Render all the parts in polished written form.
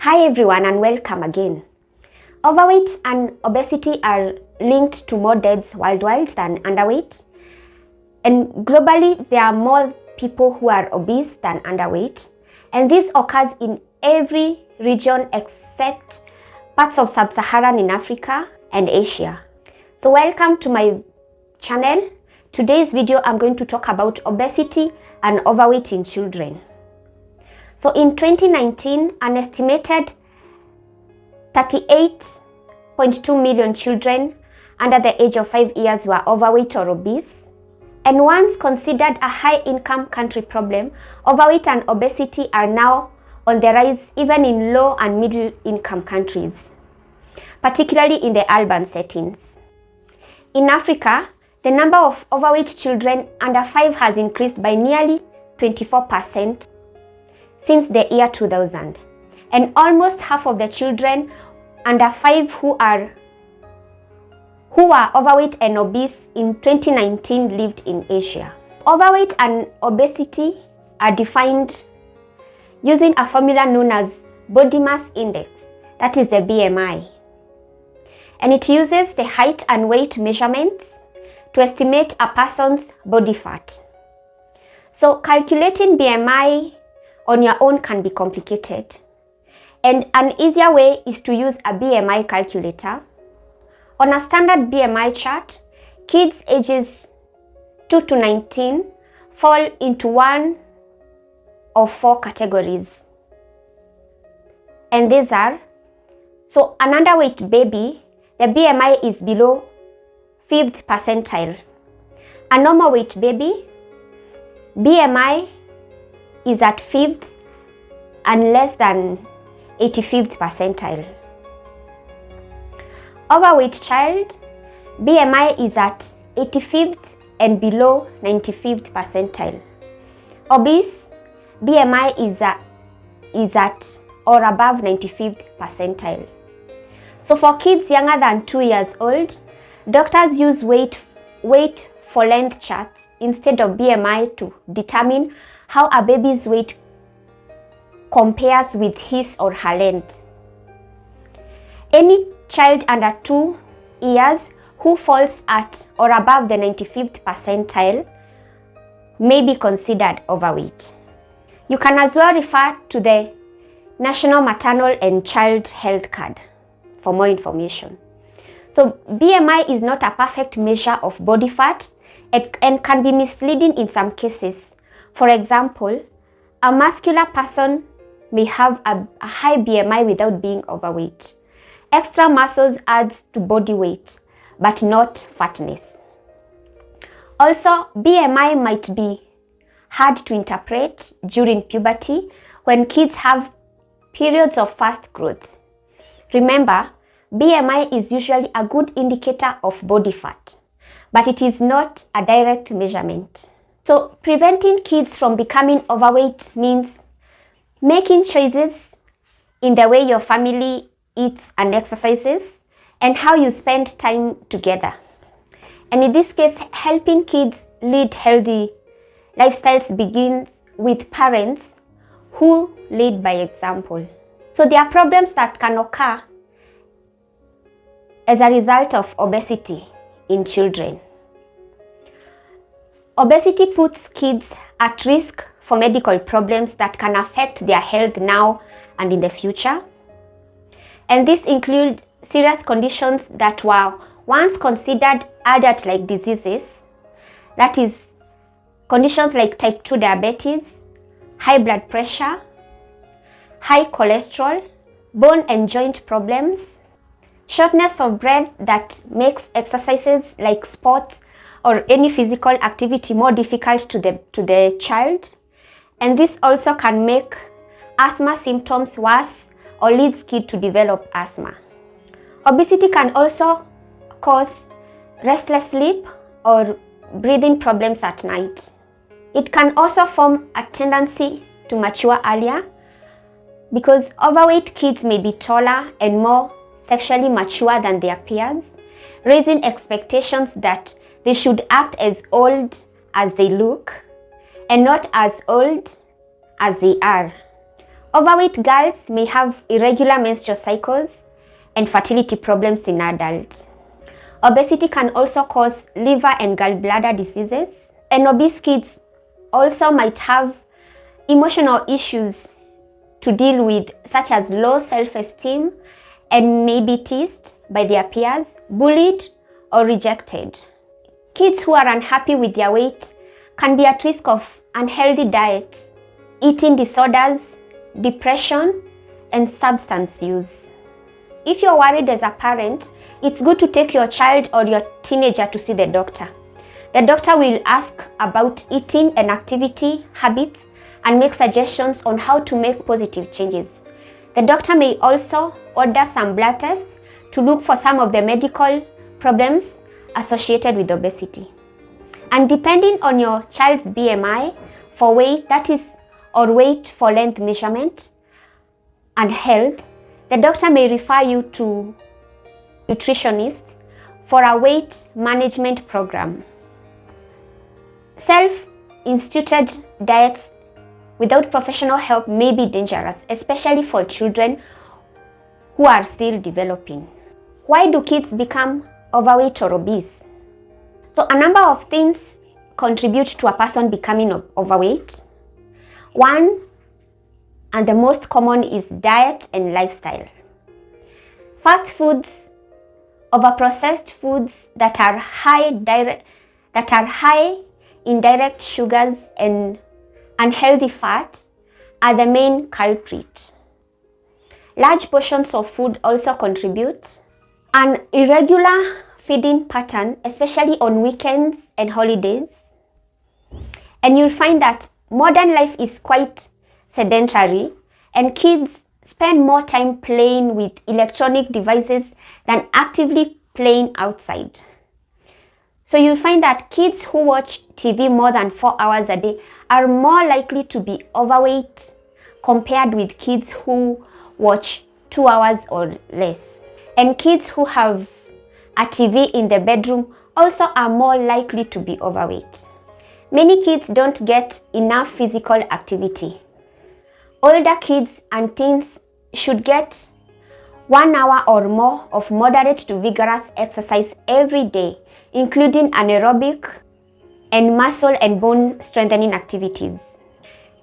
Hi everyone and welcome again. Overweight and obesity are linked to more deaths worldwide than underweight. And globally, there are more people who are obese than underweight. And this occurs in every region except parts of sub-Saharan in Africa and Asia. So welcome to my channel. Today's video, I'm going to talk about obesity and overweight in children. So in 2019, an estimated 38.2 million children under the age of 5 years were overweight or obese. And once considered a high-income country problem, overweight and obesity are now on the rise even in low and middle-income countries, particularly in the urban settings. In Africa, the number of overweight children under 5 has increased by nearly 24% since the year 2000, and almost half of the children under 5 who were overweight and obese in 2019 lived in Asia. Overweight and obesity are defined using a formula known as body mass index, that is the BMI, and it uses the height and weight measurements to estimate a person's body fat. So calculating BMI on your own can be complicated, and an easier way is to use a BMI calculator. On a standard BMI chart, kids ages 2 to 19 fall into one of 4 categories, and these are: so an underweight baby, the BMI is below 5th percentile. A normal weight baby, BMI is at 5th and less than 85th percentile. Overweight child, BMI is at 85th and below 95th percentile. Obese, BMI is at or above 95th percentile. So for kids younger than 2 years old, doctors use weight for length charts instead of BMI to determine how a baby's weight compares with his or her length. Any child under 2 years who falls at or above the 95th percentile may be considered overweight. You can as well refer to the National Maternal and Child Health Card for more information. So BMI is not a perfect measure of body fat and can be misleading in some cases. For example, a muscular person may have a high BMI without being overweight. Extra muscles adds to body weight, but not fatness. Also, BMI might be hard to interpret during puberty when kids have periods of fast growth. Remember, BMI is usually a good indicator of body fat, but it is not a direct measurement. So preventing kids from becoming overweight means making choices in the way your family eats and exercises and how you spend time together. And in this case, helping kids lead healthy lifestyles begins with parents who lead by example. So there are problems that can occur as a result of obesity in children. Obesity puts kids at risk for medical problems that can affect their health now and in the future. And this includes serious conditions that were once considered adult-like diseases, that is, conditions like type 2 diabetes, high blood pressure, high cholesterol, bone and joint problems, shortness of breath that makes exercises like sports or any physical activity more difficult to the child. And this also can make asthma symptoms worse or leads kids to develop asthma. Obesity can also cause restless sleep or breathing problems at night. It can also form a tendency to mature earlier because overweight kids may be taller and more sexually mature than their peers, raising expectations that they should act as old as they look and not as old as they are. Overweight girls may have irregular menstrual cycles and fertility problems in adults. Obesity can also cause liver and gallbladder diseases, and obese kids also might have emotional issues to deal with, such as low self-esteem, and may be teased by their peers, bullied, or rejected. Kids who are unhappy with their weight can be at risk of unhealthy diets, eating disorders, depression, and substance use. If you're worried as a parent, it's good to take your child or your teenager to see the doctor. The doctor will ask about eating and activity habits and make suggestions on how to make positive changes. The doctor may also order some blood tests to look for some of the medical problems associated with obesity. And depending on your child's BMI for weight, that is, or weight for length measurement and health, the doctor may refer you to a nutritionist for a weight management program. Self-instituted diets without professional help may be dangerous, especially for children who are still developing. Why do kids become overweight or obese? So a number of things contribute to a person becoming overweight. One, and the most common, is diet and lifestyle. Fast foods, overprocessed foods that are high in direct sugars and unhealthy fat are the main culprit. Large portions of food also contribute. An irregular feeding pattern, especially on weekends and holidays. And you'll find that modern life is quite sedentary, and kids spend more time playing with electronic devices than actively playing outside. So you'll find that kids who watch TV more than 4 hours a day are more likely to be overweight compared with kids who watch 2 hours or less. And kids who have a TV in the bedroom also are more likely to be overweight. Many kids don't get enough physical activity. Older kids and teens should get 1 hour or more of moderate to vigorous exercise every day, including anaerobic and muscle and bone strengthening activities.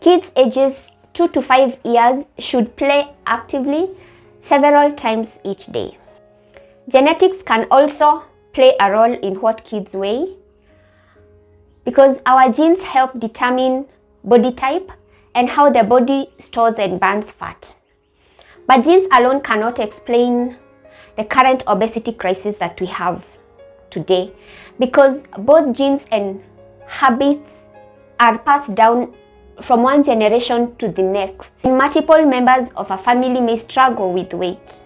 Kids ages 2 to 5 years should play actively several times each day. Genetics can also play a role in what kids weigh, because our genes help determine body type and how the body stores and burns fat. But genes alone cannot explain the current obesity crisis that we have today, because both genes and habits are passed down from one generation to the next. And multiple members of a family may struggle with weight.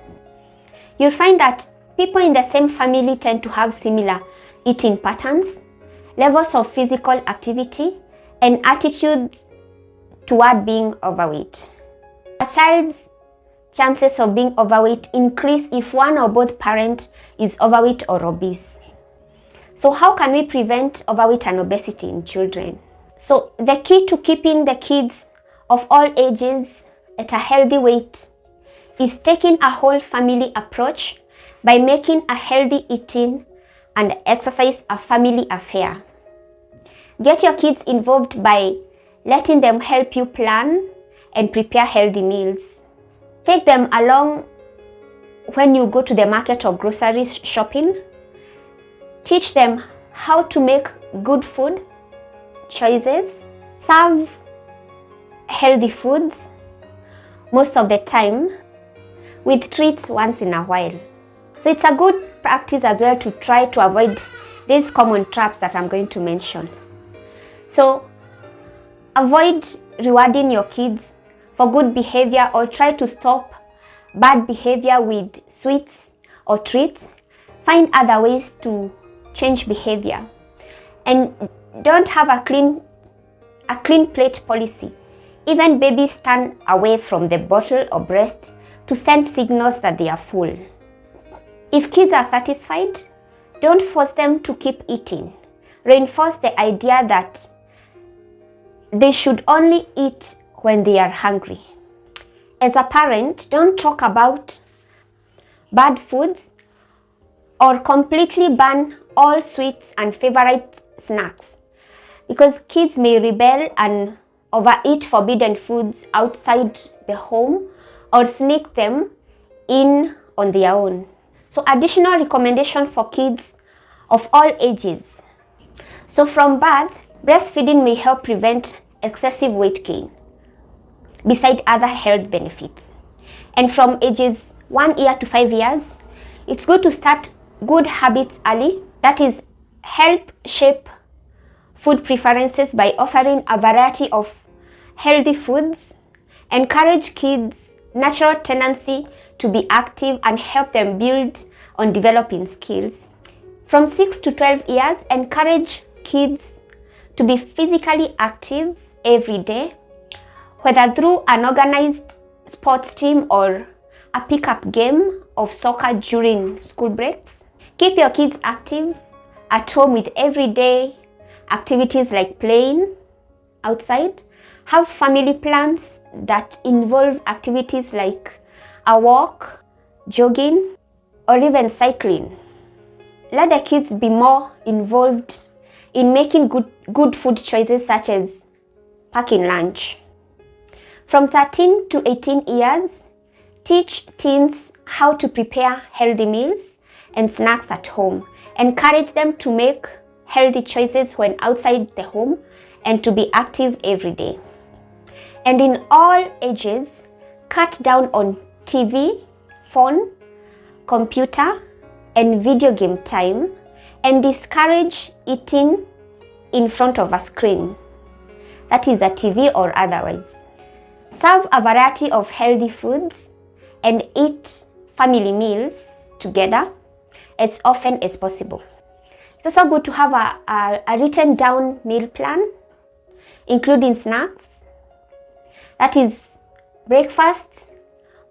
You'll find that people in the same family tend to have similar eating patterns, levels of physical activity, and attitudes toward being overweight. A child's chances of being overweight increase if one or both parents is overweight or obese. So how can we prevent overweight and obesity in children? So the key to keeping the kids of all ages at a healthy weight is taking a whole family approach by making a healthy eating and exercise a family affair. Get your kids involved by letting them help you plan and prepare healthy meals. Take them along when you go to the market or grocery shopping. Teach them how to make good food choices. Serve healthy foods most of the time, with treats once in a while. So it's a good practice as well to try to avoid these common traps that I'm going to mention. So avoid rewarding your kids for good behavior, or try to stop bad behavior with sweets or treats. Find other ways to change behavior, and don't have a clean plate policy. Even babies turn away from the bottle or breast to send signals that they are full. If kids are satisfied, don't force them to keep eating. Reinforce the idea that they should only eat when they are hungry. As a parent, don't talk about bad foods or completely ban all sweets and favorite snacks, because kids may rebel and overeat forbidden foods outside the home or sneak them in on their own. So additional recommendation for kids of all ages. So from birth, breastfeeding may help prevent excessive weight gain, beside other health benefits. And from ages 1 year to 5 years, it's good to start good habits early, that is, help shape food preferences by offering a variety of healthy foods, encourage kids' natural tendency to be active and help them build on developing skills. From 6 to 12 years, encourage kids to be physically active every day, whether through an organized sports team or a pickup game of soccer during school breaks. Keep your kids active at home with everyday activities like playing outside. Have family plans that involve activities like a walk, jogging, or even cycling. Let the kids be more involved in making good food choices, such as packing lunch. From 13 to 18 years, teach teens how to prepare healthy meals and snacks at home. Encourage them to make healthy choices when outside the home and to be active every day. And in all ages, cut down on TV, phone, computer, and video game time, and discourage eating in front of a screen, that is a TV or otherwise. Serve a variety of healthy foods and eat family meals together as often as possible. It's also good to have a written down meal plan, including snacks, that is breakfast,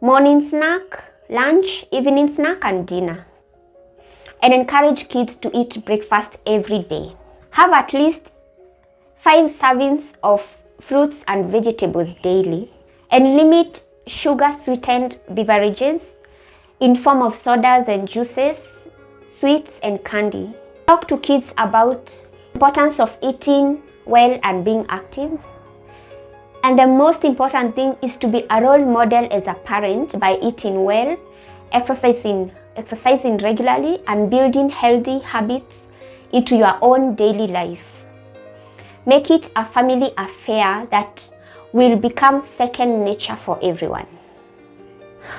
morning snack, lunch, evening snack, and dinner. And encourage kids to eat breakfast every day. Have at least 5 servings of fruits and vegetables daily, and limit sugar-sweetened beverages in form of sodas and juices, sweets and candy. Talk to kids about the importance of eating well and being active. And the most important thing is to be a role model as a parent by eating well, exercising regularly, and building healthy habits into your own daily life. Make it a family affair that will become second nature for everyone.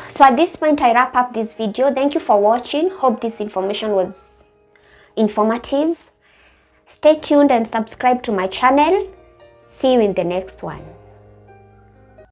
So at this point, I wrap up this video. Thank you for watching. Hope this information was informative. Stay tuned and subscribe to my channel. See you in the next one.